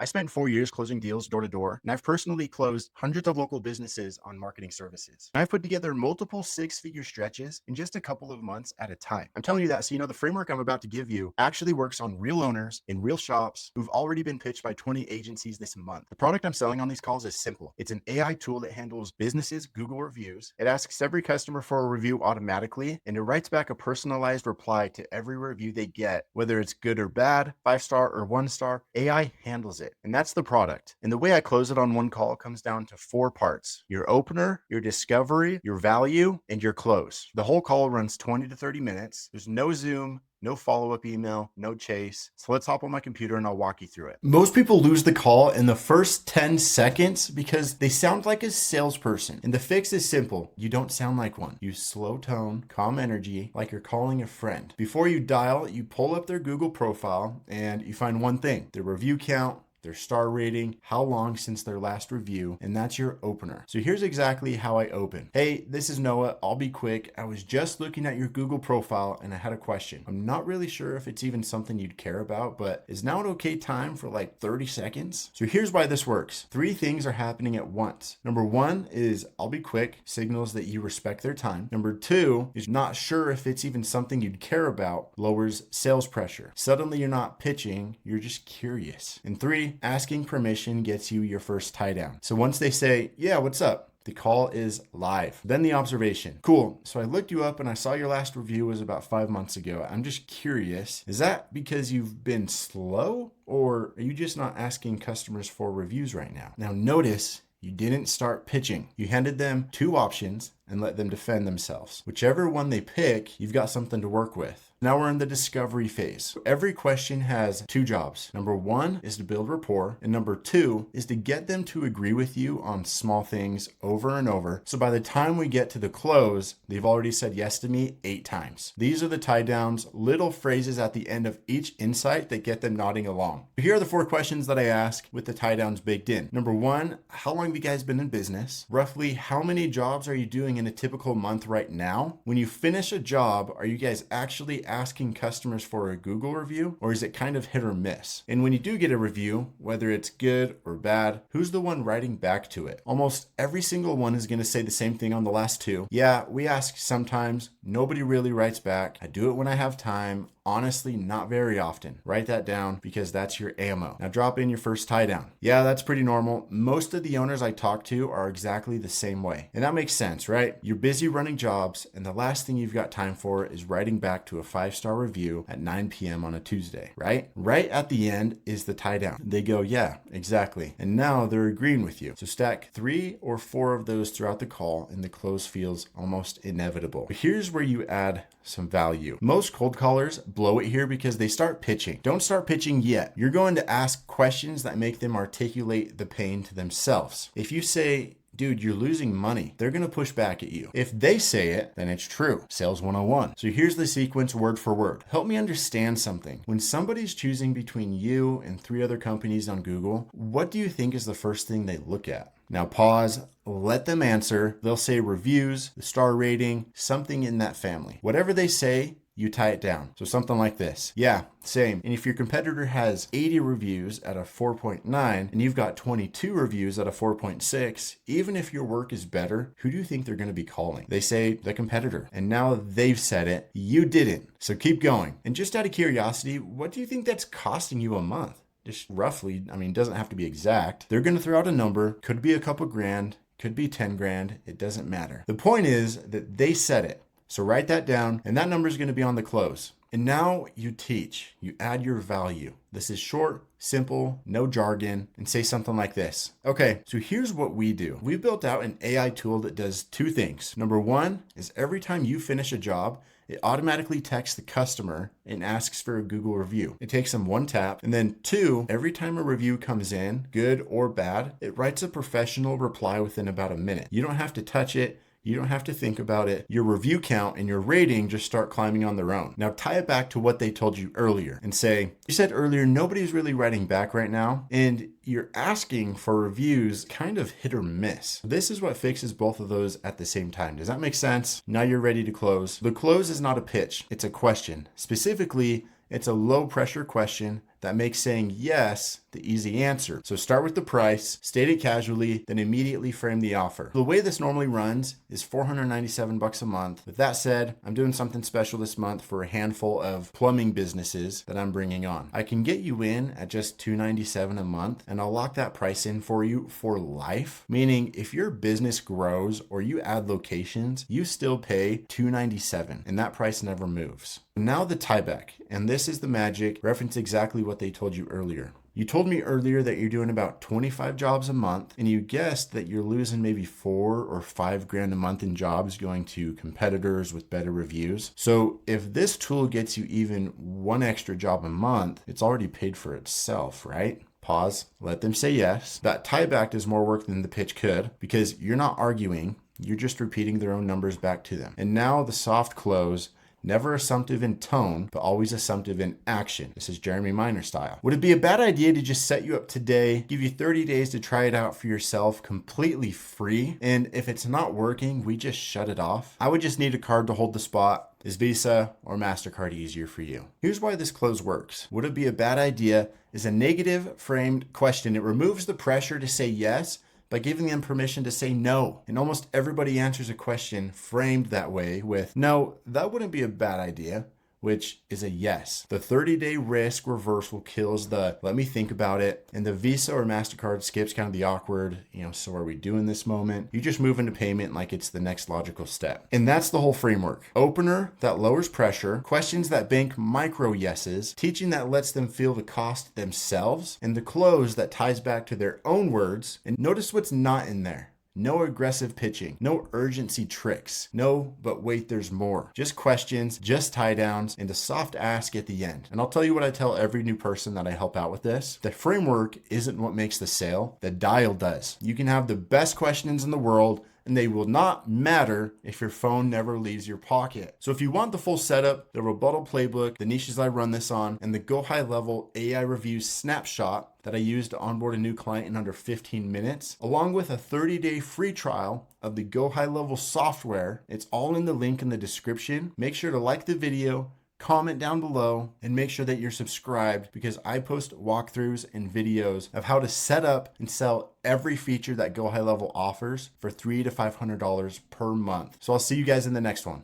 I spent 4 years closing deals door to door, and I've personally closed hundreds of local businesses on marketing services. And I've put together multiple six-figure stretches in just a couple of months at a time. I'm telling you that so you know the framework I'm about to give you actually works on real owners in real shops who've already been pitched by 20 agencies this month. The product I'm selling on these calls is simple. It's an AI tool that handles businesses' Google reviews. It asks every customer for a review automatically, and it writes back a personalized reply to every review they get, whether it's good or bad, 5-star or 1-star. AI handles it. And that's the product. And the way I close it on one call comes down to 4 parts: your opener, your discovery, your value, and your close. The whole call runs 20 to 30 minutes. There's no Zoom, no follow-up email, no chase. So let's hop on my computer and I'll walk you through it. Most people lose the call in the first 10 seconds because they sound like a salesperson. And the fix is simple. You don't sound like one. Use slow tone, calm energy, like you're calling a friend. Before you dial, you pull up their Google profile and you find one thing: their review count, their star rating, how long since their last review, and that's your opener. So here's exactly how I open. Hey, this is Noah. I'll be quick. I was just looking at your Google profile and I had a question. I'm not really sure if it's even something you'd care about, but is now an okay time for like 30 seconds? So here's why this works. 3 things are happening at once. Number 1 is I'll be quick, signals that you respect their time. Number 2 is not sure if it's even something you'd care about, lowers sales pressure. Suddenly you're not pitching, you're just curious. And 3, asking permission gets you your first tie down. So once they say, yeah, what's up? The call is live. Then the observation. Cool. So I looked you up and I saw your last review was about 5 months ago. I'm just curious. Is that because you've been slow, or are you just not asking customers for reviews right now? Now notice you didn't start pitching. You handed them 2 options and let them defend themselves. Whichever one they pick, you've got something to work with. Now we're in the discovery phase. Every question has 2 jobs. Number 1 is to build rapport, and number 2 is to get them to agree with you on small things over and over. So by the time we get to the close, they've already said yes to me 8 times. These are the tie downs, little phrases at the end of each insight that get them nodding along. Here are the 4 questions that I ask with the tie downs baked in. Number 1, how long have you guys been in business? Roughly how many jobs are you doing in a typical month right now? When you finish a job, are you guys actually asking customers for a Google review, or is it kind of hit or miss? And when you do get a review, whether it's good or bad, who's the one writing back to it? Almost every single one is going to say the same thing on the last 2. Yeah, we ask sometimes. Nobody really writes back. I do it when I have time. Honestly, not very often. Write that down because that's your ammo. Now drop in your first tie down. Yeah, that's pretty normal. Most of the owners I talk to are exactly the same way. And that makes sense, right? You're busy running jobs, and the last thing you've got time for is writing back to a 5-star review at 9 p.m. on a Tuesday, right? Right at the end is the tie down. They go, yeah, exactly. And now they're agreeing with you. So stack 3 or 4 of those throughout the call, and the close feels almost inevitable. But here's where you add some value. Most cold callers blow it here because they start pitching. Don't start pitching yet. You're going to ask questions that make them articulate the pain to themselves. If you say, dude, you're losing money, they're going to push back at you. If they say it, then it's true. Sales 101. So here's the sequence word for word. Help me understand something. When somebody's choosing between you and 3 other companies on Google, what do you think is the first thing they look at? Now pause, let them answer. They'll say reviews, the star rating, something in that family. Whatever they say, you tie it down. So something like this. Yeah, same. And if your competitor has 80 reviews at a 4.9 and you've got 22 reviews at a 4.6, even if your work is better, who do you think they're going to be calling? They say the competitor. And now they've said it. You didn't. So keep going. And just out of curiosity, what do you think that's costing you a month? Just roughly, it doesn't have to be exact. They're going to throw out a number. Could be a couple grand, could be 10 grand. It doesn't matter. The point is that they said it. So write that down, and that number is going to be on the close. And now you teach, you add your value. This is short, simple, no jargon, and say something like this. Okay, so here's what we do. We built out an AI tool that does 2 things. Number 1 is every time you finish a job, it automatically texts the customer and asks for a Google review. It takes them 1 tap. And then 2, every time a review comes in, good or bad, it writes a professional reply within about a minute. You don't have to touch it. You don't have to think about it. Your review count and your rating just start climbing on their own. Now tie it back to what they told you earlier and say, you said earlier, nobody's really writing back right now. And you're asking for reviews kind of hit or miss. This is what fixes both of those at the same time. Does that make sense? Now you're ready to close. The close is not a pitch. It's a question. Specifically, it's a low pressure question that makes saying yes the easy answer. So start with the price, state it casually, then immediately frame the offer. The way this normally runs is $497 a month. With that said, I'm doing something special this month for a handful of plumbing businesses that I'm bringing on. I can get you in at just $297 a month, and I'll lock that price in for you for life. Meaning if your business grows or you add locations, you still pay $297 and that price never moves. Now the tieback, and this is the magic, reference exactly what they told you earlier. You told me earlier that you're doing about 25 jobs a month, and you guessed that you're losing maybe $4 or $5 a month in jobs going to competitors with better reviews. So if this tool gets you even one extra job a month, it's already paid for itself, right? Pause, let them say yes. That tieback is more work than the pitch could, because you're not arguing, you're just repeating their own numbers back to them. And now the soft close. Never assumptive in tone, but always assumptive in action. This is Jeremy Miner style. Would it be a bad idea to just set you up today, give you 30 days to try it out for yourself completely free? And if it's not working, we just shut it off? I would just need a card to hold the spot. Is Visa or MasterCard easier for you? Here's why this close works. Would it be a bad idea is a negative framed question. It removes the pressure to say yes by giving them permission to say no. And almost everybody answers a question framed that way with, no, that wouldn't be a bad idea, which is a yes. The 30-day risk reversal kills the let me think about it. And the Visa or MasterCard skips kind of the awkward, so are we doing this moment? You just move into payment like it's the next logical step. And that's the whole framework. Opener that lowers pressure, questions that bank micro yeses, teaching that lets them feel the cost themselves, and the close that ties back to their own words. And notice what's not in there. No aggressive pitching, no urgency tricks, no, but wait, there's more. Just questions, just tie downs, and a soft ask at the end. And I'll tell you what I tell every new person that I help out with this. The framework isn't what makes the sale, the dial does. You can have the best questions in the world, and they will not matter if your phone never leaves your pocket. So if you want the full setup, the rebuttal playbook, the niches I run this on, and the GoHighLevel AI reviews snapshot that I use to onboard a new client in under 15 minutes, along with a 30-day free trial of the GoHighLevel software, it's all in the link in the description. Make sure to like the video, comment down below, and make sure that you're subscribed, because I post walkthroughs and videos of how to set up and sell every feature that GoHighLevel offers for $300 to $500 per month. So I'll see you guys in the next one.